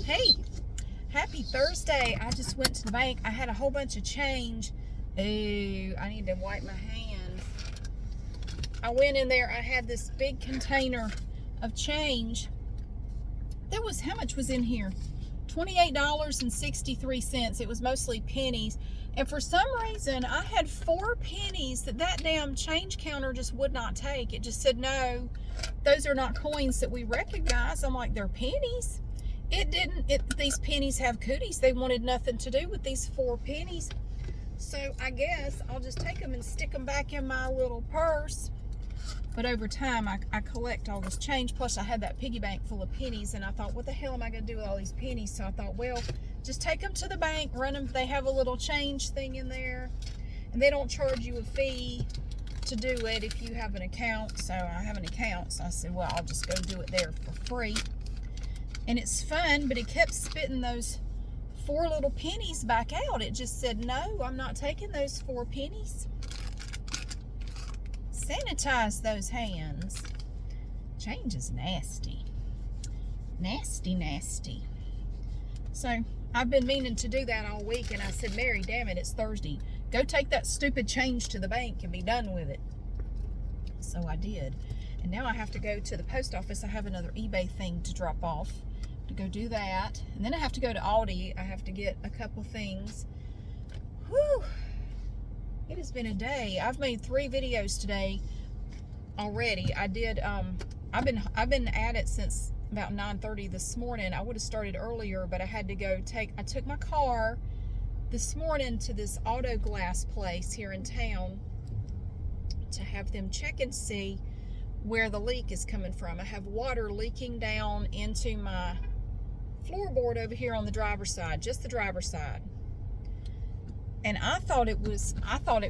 Hey, happy Thursday. I just went to the bank. I had a whole bunch of change. Ooh, I need to wipe my hands. I went in there. I had this big container of change. How much was in here? $28.63. It was mostly pennies. And for some reason, I had 4 pennies that damn change counter just would not take. It just said, no, those are not coins that we recognize. I'm like, they're pennies. It didn't. These pennies have cooties. They wanted nothing to do with these 4 pennies. So I guess I'll just take them and stick them back in my little purse. But over time, I collect all this change. Plus, I had that piggy bank full of pennies, and I thought, what the hell am I going to do with all these pennies? So I thought, well, just take them to the bank, run them. They have a little change thing in there, and they don't charge you a fee to do it if you have an account. So I have an account, so I said, well, I'll just go do it there for free. And it's fun, but it kept spitting those 4 little pennies back out. It just said, no, I'm not taking those 4 pennies. Sanitize those hands. Change is nasty. Nasty, nasty. So I've been meaning to do that all week, and I said, Mary, damn it, it's Thursday. Go take that stupid change to the bank and be done with it. So I did. And now I have to go to the post office. I have another eBay thing to drop off, to go do that. And then I have to go to Aldi. I have to get a couple things. Whew. It has been a day. I've made 3 videos today already. I did, I've been at it since about 9:30 this morning. I would have started earlier, but I had to go I took my car this morning to this auto glass place here in town to have them check and see where the leak is coming from. I have water leaking down into my floorboard over here on the driver's side, just the driver's side. And I thought it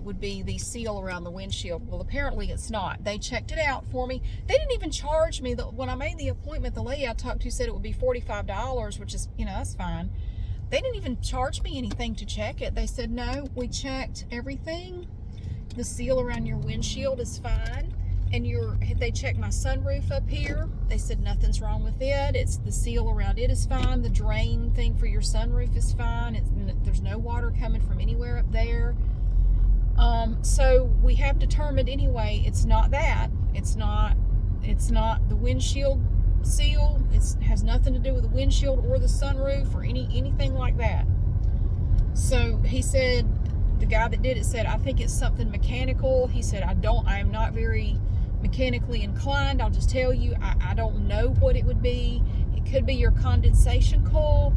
would be the seal around the windshield. Well, apparently it's not. They checked it out for me. They didn't even charge me. When I made the appointment, the lady I talked to said it would be $45, which is, that's fine. They didn't even charge me anything to check it. They said, no, we checked everything. The seal around your windshield is fine. And they checked my sunroof up here. They said nothing's wrong with it. It's the seal around it is fine. The drain thing for your sunroof is fine. There's no water coming from anywhere up there. So we have determined anyway, it's not that. It's not the windshield seal. It has nothing to do with the windshield or the sunroof or anything like that. So he said, the guy that did it said, I think it's something mechanical. He said, I am not very mechanically inclined. I'll just tell you, I don't know what it would be. It could be your condensation coil.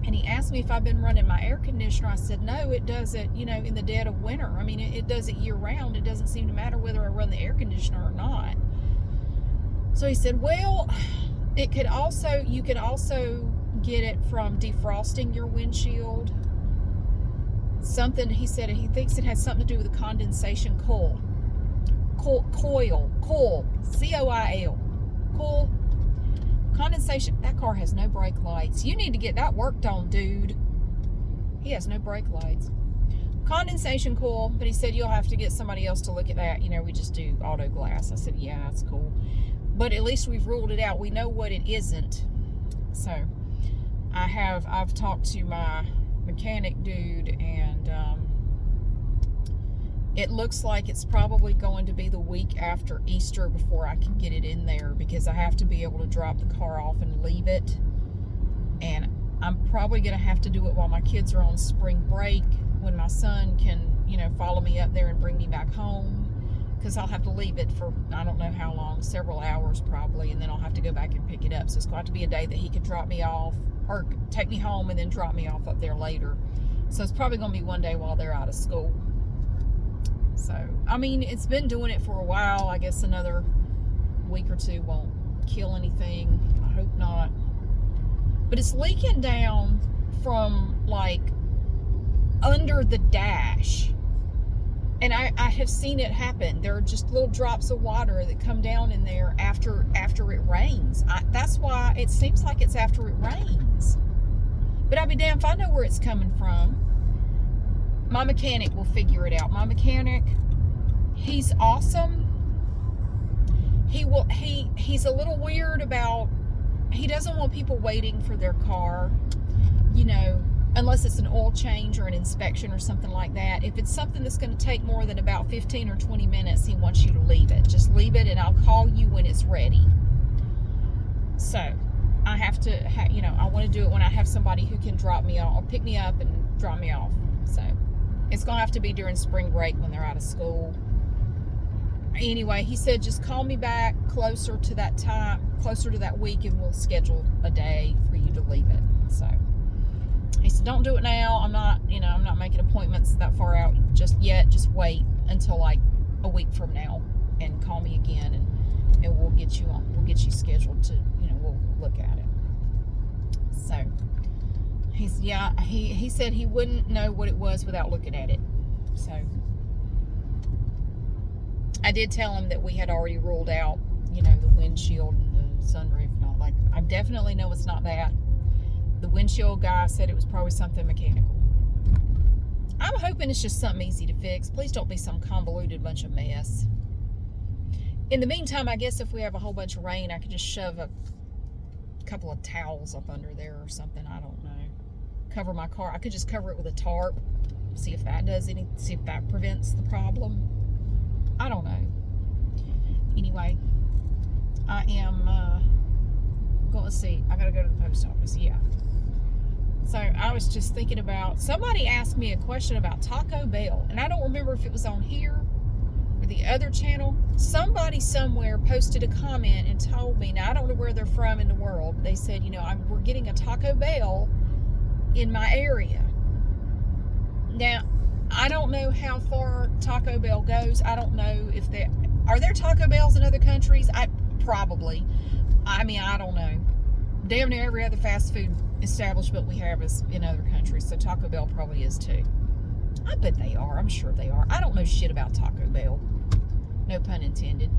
And he asked me if I've been running my air conditioner. I said, no, it does it, in the dead of winter. I mean, it does it year round. It doesn't seem to matter whether I run the air conditioner or not. So he said, well, you could also get it from defrosting your windshield. Something, he said, he thinks it has something to do with the condensation coil. Coil, C-O-I-L, coil, condensation. That car has no brake lights. You need to get that worked on, dude. He has no brake lights. Condensation coil, but he said you'll have to get somebody else to look at that. We just do auto glass. I said, yeah, that's cool. But at least we've ruled it out. We know what it isn't. So I've talked to my mechanic dude, and it looks like it's probably going to be the week after Easter before I can get it in there, because I have to be able to drop the car off and leave it. And I'm probably going to have to do it while my kids are on spring break, when my son can, follow me up there and bring me back home, because I'll have to leave it for, I don't know how long, several hours probably, and then I'll have to go back and pick it up. So it's going to be a day that he can drop me off, or take me home and then drop me off up there later. So it's probably going to be one day while they're out of school. So, I mean, it's been doing it for a while. I guess another week or 2 won't kill anything. I hope not. But it's leaking down from, like, under the dash. And I have seen it happen. There are just little drops of water that come down in there after it rains. That's why it seems like it's after it rains. But I'll be damned if I know where it's coming from. My mechanic will figure it out. My mechanic, he's awesome. He's a little weird about he doesn't want people waiting for their car, you know, unless it's an oil change or an inspection or something like that. If it's something that's going to take more than about 15 or 20 minutes, he wants you to leave it. Just leave it and I'll call you when it's ready. So I have to, you know, I want to do it when I have somebody who can drop me off, or pick me up and drop me off. So it's going to have to be during spring break when they're out of school. Anyway, he said just call me back closer to that time, closer to that week, and we'll schedule a day for you to leave it. So he said don't do it now. I'm not, you know, I'm not making appointments that far out just yet. Just wait until like a week from now and call me again, and we'll get you on. We'll get you scheduled to, you know, we'll look at it. So he said he wouldn't know what it was without looking at it. So I did tell him that we had already ruled out, you know, the windshield and the sunroof and all. Like, I definitely know it's not that. The windshield guy said it was probably something mechanical. I'm hoping it's just something easy to fix. Please don't be some convoluted bunch of mess. In the meantime, I guess if we have a whole bunch of rain, I could just shove a couple of towels up under there or something. I don't know. Cover my car. I could just cover it with a tarp. See if that see if that prevents the problem. I don't know. Anyway, I am going to see. I got to go to the post office. Yeah. So I was just thinking about, somebody asked me a question about Taco Bell, and I don't remember if it was on here or the other channel. Somebody somewhere posted a comment and told me, now I don't know where they're from in the world, but they said, you know, we're getting a Taco Bell in my area. Now, I don't know how far Taco Bell goes. I don't know if are there Taco Bells in other countries? Probably. I mean, I don't know. Damn near every other fast food establishment we have is in other countries, so Taco Bell probably is too. I bet they are. I'm sure they are. I don't know shit about Taco Bell. No pun intended.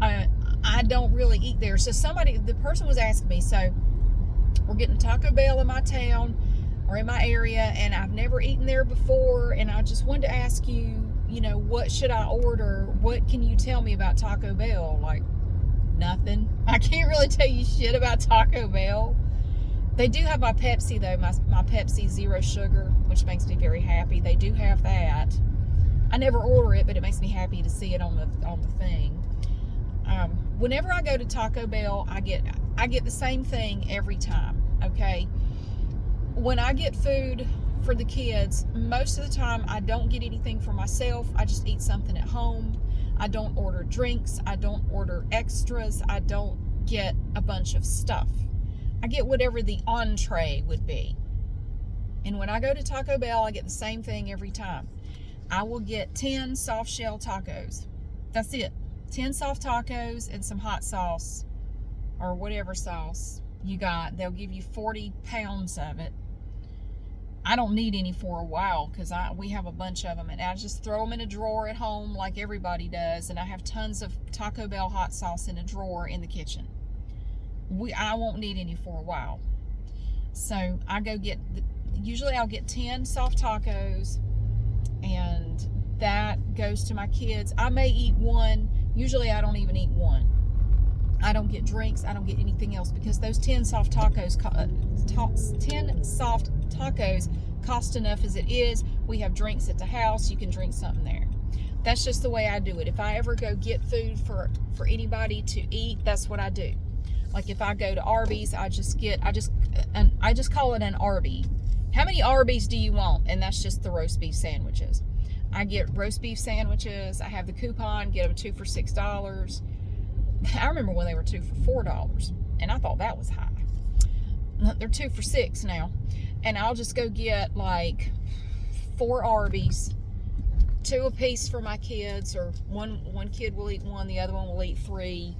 I don't really eat there. So the person was asking me, so we're getting Taco Bell in my town or in my area, and I've never eaten there before, and I just wanted to ask you, you know, what should I order? What can you tell me about Taco Bell? Like, nothing. I can't really tell you shit about Taco Bell. They do have my Pepsi, though, my Pepsi Zero Sugar, which makes me very happy. They do have that. I never order it, but it makes me happy to see it on the thing. Whenever I go to Taco Bell, I get the same thing every time, okay? When I get food for the kids, most of the time I don't get anything for myself. I just eat something at home. I don't order drinks. I don't order extras. I don't get a bunch of stuff. I get whatever the entree would be. And when I go to Taco Bell, I get the same thing every time. I will get 10 soft shell tacos. That's it. 10 soft tacos and some hot sauce or whatever sauce you got. They'll give you 40 pounds of it. I don't need any for a while because we have a bunch of them, and I just throw them in a drawer at home like everybody does, and I have tons of Taco Bell hot sauce in a drawer in the kitchen. I won't need any for a while. So I go get, usually I'll get 10 soft tacos, and that goes to my kids. I may eat one. Usually I don't even eat one. I don't get drinks. I don't get anything else because those 10 soft tacos, 10 soft tacos cost enough as it is. We have drinks at the house. You can drink something there. That's just the way I do it. If I ever go get food for anybody to eat, that's what I do. Like if I go to Arby's, I just call it an Arby. How many Arby's do you want? And that's just the roast beef sandwiches. I get roast beef sandwiches. I have the coupon, get them 2 for $6. I remember when they were 2 for $4, and I thought that was high. They're 2 for $6 now. And I'll just go get like 4 Arby's, 2 a piece for my kids, or one kid will eat 1, the other one will eat 3.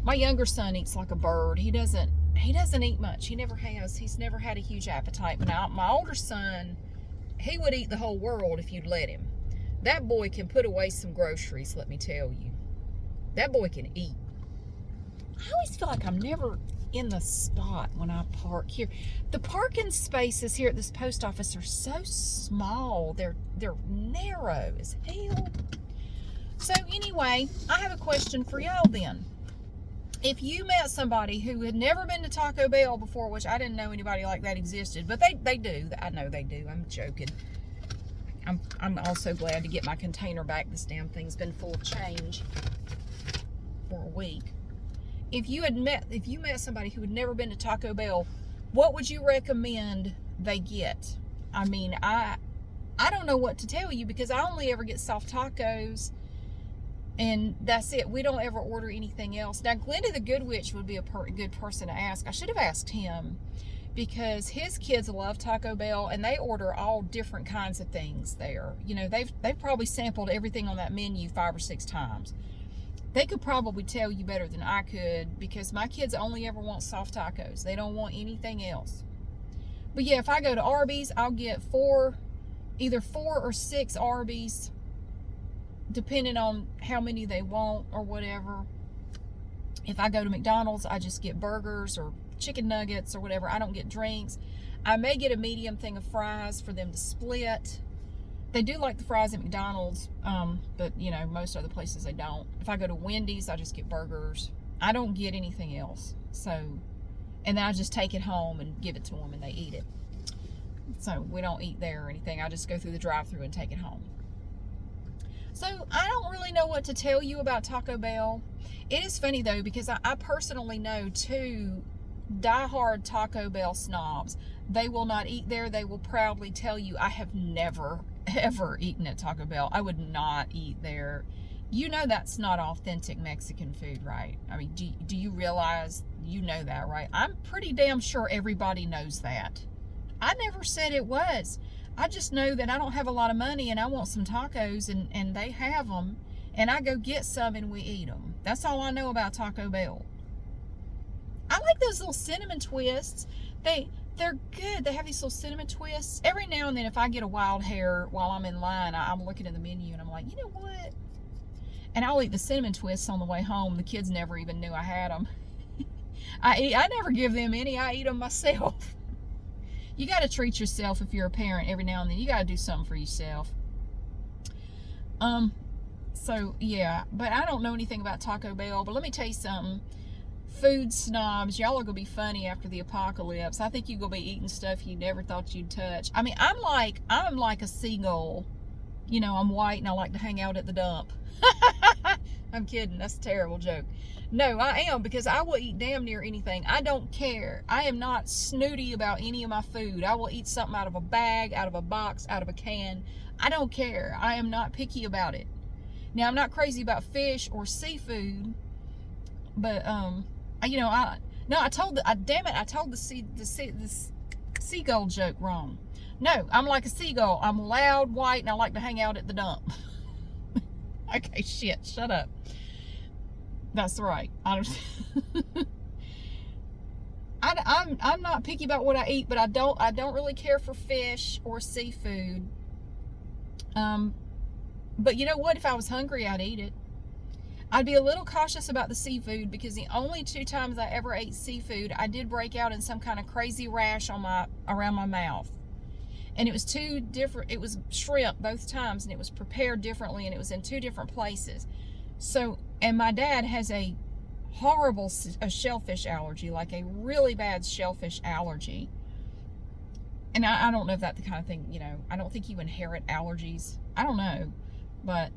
My younger son eats like a bird. He doesn't eat much. He never has. He's never had a huge appetite. But now my older son, he would eat the whole world if you'd let him. That boy can put away some groceries, let me tell you. That boy can eat. I always feel like I'm never in the spot when I park here. The parking spaces here at this post office are so small. They're narrow as hell. So anyway, I have a question for y'all then. if you met somebody who had never been to Taco Bell before, which I didn't know anybody like that existed, but they do. I know they do. I'm joking. I'm also glad to get my container back. This damn thing's been full of change for a week. If you met somebody who had never been to Taco Bell, what would you recommend they get? I mean, I don't know what to tell you, because I only ever get soft tacos, and that's it. We don't ever order anything else. Now, Glendy the Good Witch would be a good person to ask. I should have asked him, because his kids love Taco Bell, and they order all different kinds of things there. You know, they've probably sampled everything on that menu 5 or 6 times. They could probably tell you better than I could, because my kids only ever want soft tacos. They don't want anything else. But yeah, if I go to Arby's, I'll get either 4 or 6 Arby's, depending on how many they want or whatever. If I go to McDonald's, I just get burgers or chicken nuggets or whatever. I don't get drinks. I may get a medium thing of fries for them to split. They do like the fries at McDonald's, but you know, most other places they don't. If I go to Wendy's, I just get burgers. I don't get anything else. So, and then I just take it home and give it to them, and they eat it. So we don't eat there or anything. I just go through the drive-thru and take it home. So I don't really know what to tell you about Taco Bell. It is funny though, because I personally know 2 diehard Taco Bell snobs. They will not eat there. They will proudly tell you, I have never, ever eaten at Taco Bell. I would not eat there. You know that's not authentic Mexican food, right? I mean, do you realize you know that, right? I'm pretty damn sure everybody knows that. I never said it was. I just know that I don't have a lot of money and I want some tacos, and they have them, and I go get some and we eat them. That's all I know about Taco Bell. I like those little cinnamon twists. They're good. They have these little cinnamon twists. Every now and then, if I get a wild hair while I'm in line, I'm looking at the menu and I'm like, you know what? And I'll eat the cinnamon twists on the way home. The kids never even knew I had them. I never give them any. I eat them myself. You got to treat yourself if you're a parent every now and then. You got to do something for yourself. So yeah, but I don't know anything about Taco Bell. But let me tell you something. Food snobs, y'all are gonna be funny after the apocalypse. I think you're gonna be eating stuff you never thought you'd touch. I mean, I'm like a seagull. You know, I'm white and I like to hang out at the dump. I'm kidding. That's a terrible joke. No, I am, because I will eat damn near anything. I don't care. I am not snooty about any of my food. I will eat something out of a bag, out of a box, out of a can. I don't care. I am not picky about it. Now, I'm not crazy about fish or seafood, but you know, I told the seagull joke wrong. No, I'm like a seagull. I'm loud, white, and I like to hang out at the dump. Okay, shit, shut up. That's right. I'm not picky about what I eat, but I don't really care for fish or seafood. But you know what? If I was hungry, I'd eat it. I'd be a little cautious about the seafood, because the only 2 times I ever ate seafood, I did break out in some kind of crazy rash around my mouth. And it was 2 different, it was shrimp both times, and it was prepared differently, and it was in 2 different places. So, and my dad has a horrible shellfish allergy, like a really bad shellfish allergy. And I don't know if that's the kind of thing, you know, I don't think you inherit allergies. I don't know. But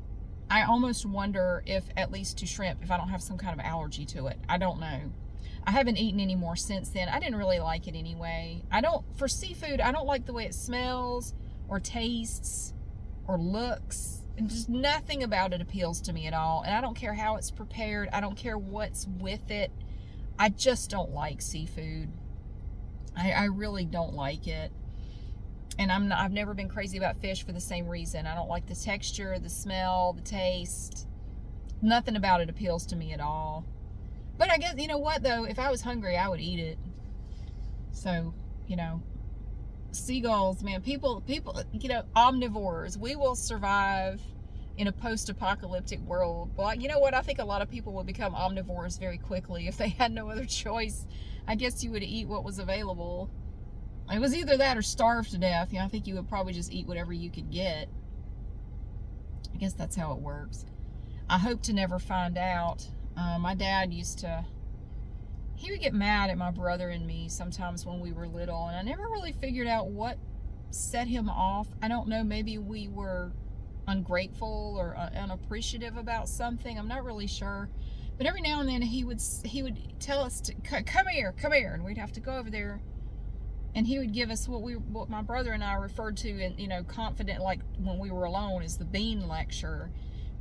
I almost wonder if, at least to shrimp, if I don't have some kind of allergy to it. I don't know. I haven't eaten any more since then. I didn't really like it anyway. For seafood, I don't like the way it smells or tastes or looks. And just nothing about it appeals to me at all. And I don't care how it's prepared. I don't care what's with it. I just don't like seafood. I really don't like it. And I've never been crazy about fish for the same reason. I don't like the texture, the smell, the taste. Nothing about it appeals to me at all. But I guess, you know what though, if I was hungry, I would eat it. So, you know, seagulls, man, people, you know, omnivores, we will survive in a post-apocalyptic world. Well, you know what, I think a lot of people would become omnivores very quickly if they had no other choice. I guess you would eat what was available. It was either that or starve to death. You know, I think you would probably just eat whatever you could get. I guess that's how it works. I hope to never find out. My dad used to he would get mad at my brother and me sometimes when we were little, and I never really figured out what set him off. I don't know, maybe we were ungrateful or unappreciative about something. I'm not really sure. But every now and then he would tell us to come here, and we'd have to go over there, and he would give us what my brother and I referred to in confident, like when we were alone, is the bean lecture,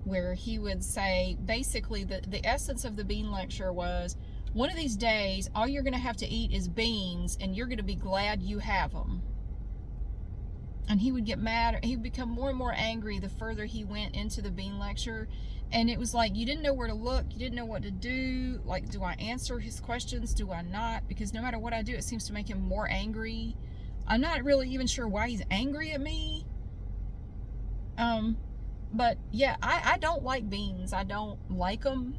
where he would say basically the essence of the bean lecture was, one of these days all you're going to have to eat is beans, and you're going to be glad you have them. And he would get mad. He would become more and more angry the further he went into the bean lecture. And it was like you didn't know where to look. You didn't know what to do. Like, do I answer his questions? Do I not? Because no matter what I do, it seems to make him more angry. I'm not really even sure why he's angry at me. But yeah, I don't like beans. I don't like them.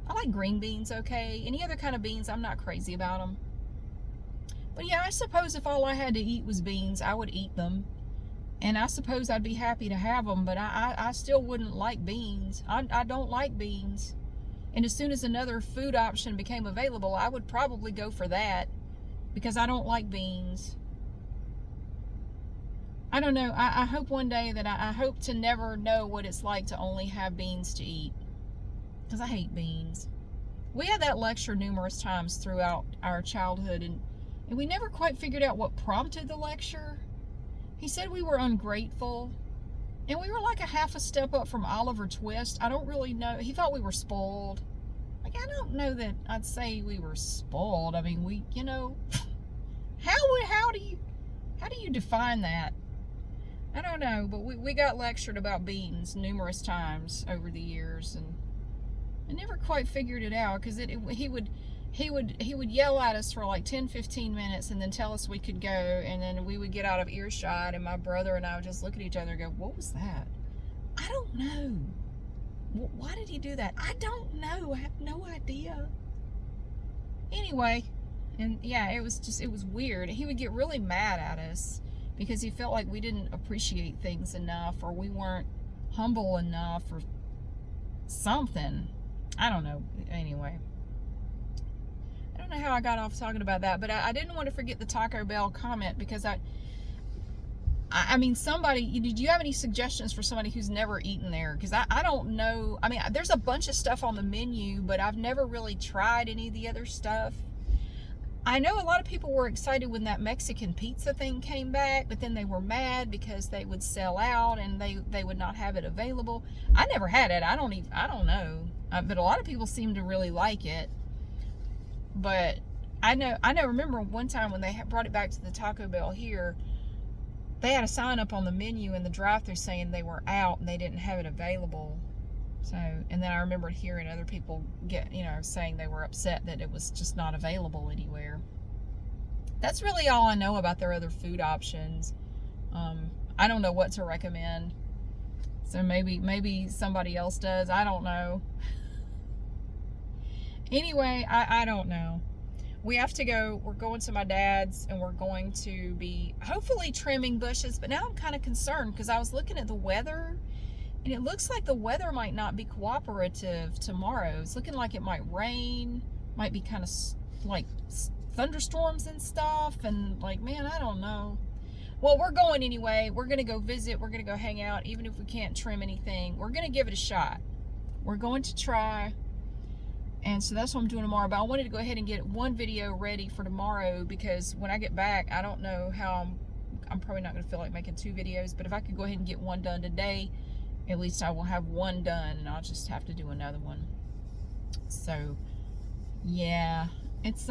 I like green beans, okay. Any other kind of beans, I'm not crazy about them. But yeah, I suppose if all I had to eat was beans, I would eat them. And I suppose I'd be happy to have them, but I still wouldn't like beans. I don't like beans. And as soon as another food option became available, I would probably go for that, because I don't like beans. I don't know. I hope one day that I hope to never know what it's like to only have beans to eat, because I hate beans. We had that lecture numerous times throughout our childhood, and we never quite figured out what prompted the lecture. He said we were ungrateful, and we were like a half a step up from Oliver Twist. I don't really know. He thought we were spoiled. Like, I don't know that I'd say we were spoiled. I mean, how do you define that? I don't know, but we got lectured about beans numerous times over the years, and I never quite figured it out, because he would yell at us for like 10-15 minutes and then tell us we could go, and then we would get out of earshot, and my brother and I would just look at each other and go, what was that? I don't know. Why did he do that? I don't know. I have no idea. Anyway, and yeah, it was weird. He would get really mad at us because he felt like we didn't appreciate things enough, or we weren't humble enough, or something. I don't know. Anyway, I don't know how I got off talking about that, but I didn't want to forget the Taco Bell comment, because I mean, somebody, did you have any suggestions for somebody who's never eaten there? Because I don't know. I mean, there's a bunch of stuff on the menu, but I've never really tried any of the other stuff. I know a lot of people were excited when that Mexican pizza thing came back, but then they were mad because they would sell out and they would not have it available. I never had it. I don't know. But a lot of people seem to really like it. But I remember one time when they brought it back to the Taco Bell here, they had a sign up on the menu in the drive-thru saying they were out and they didn't have it available. So, and then I remember hearing other people saying they were upset that it was just not available anywhere. That's really all I know about their other food options. I don't know what to recommend. So maybe somebody else does. I don't know. Anyway, I don't know. We have to go. We're going to my dad's, and we're going to be hopefully trimming bushes. But now I'm kind of concerned, because I was looking at the weather, and it looks like the weather might not be cooperative tomorrow. It's looking like it might rain, might be kind of like thunderstorms and stuff. And like, man, I don't know. Well, we're going anyway. We're going to go visit. We're going to go hang out. Even if we can't trim anything, we're going to give it a shot. We're going to try. And so that's what I'm doing tomorrow. But I wanted to go ahead and get one video ready for tomorrow, because when I get back, I don't know how I'm probably not going to feel like making 2 videos. But if I could go ahead and get one done today, at least I will have one done, and I'll just have to do another one. So yeah, it's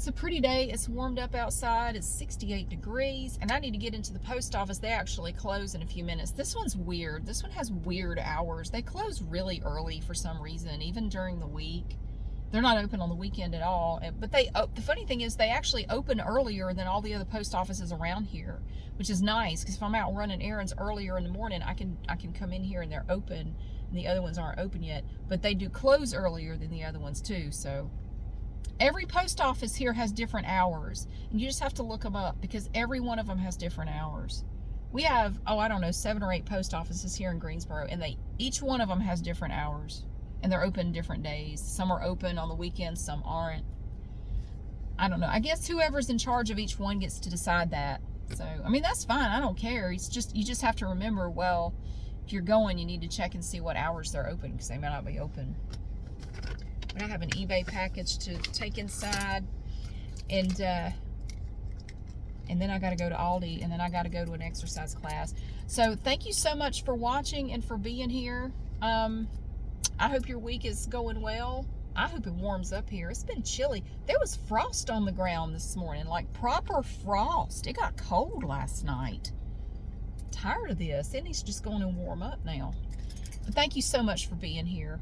a pretty day. It's warmed up outside. It's 68 degrees, and I need to get into the post office. They actually close in a few minutes. This one's weird. This one has weird hours. They close really early for some reason, even during the week. They're not open on the weekend at all. But the funny thing is, they actually open earlier than all the other post offices around here, which is nice, because if I'm out running errands earlier in the morning, I can come in here and they're open, and the other ones aren't open yet. But they do close earlier than the other ones too. So every post office here has different hours, and you just have to look them up, because every one of them has different hours. We have, I don't know, 7 or 8 post offices here in Greensboro, and each one of them has different hours. and they're open different days. Some are open on the weekends, some aren't. I don't know. I guess whoever's in charge of each one gets to decide that. So, I mean, that's fine. I don't care. It's just, you just have to remember, well, if you're going, you need to check and see what hours they're open, because they may not be open. But I have an eBay package to take inside, and then I got to go to Aldi, and then I got to go to an exercise class. So thank you so much for watching and for being here. I hope your week is going well. I hope it warms up here. It's been chilly. There was frost on the ground this morning, like proper frost. It got cold last night. I'm tired of this. It needs to just go on and warm up now. But thank you so much for being here.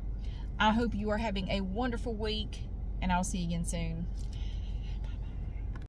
I hope you are having a wonderful week, and I'll see you again soon.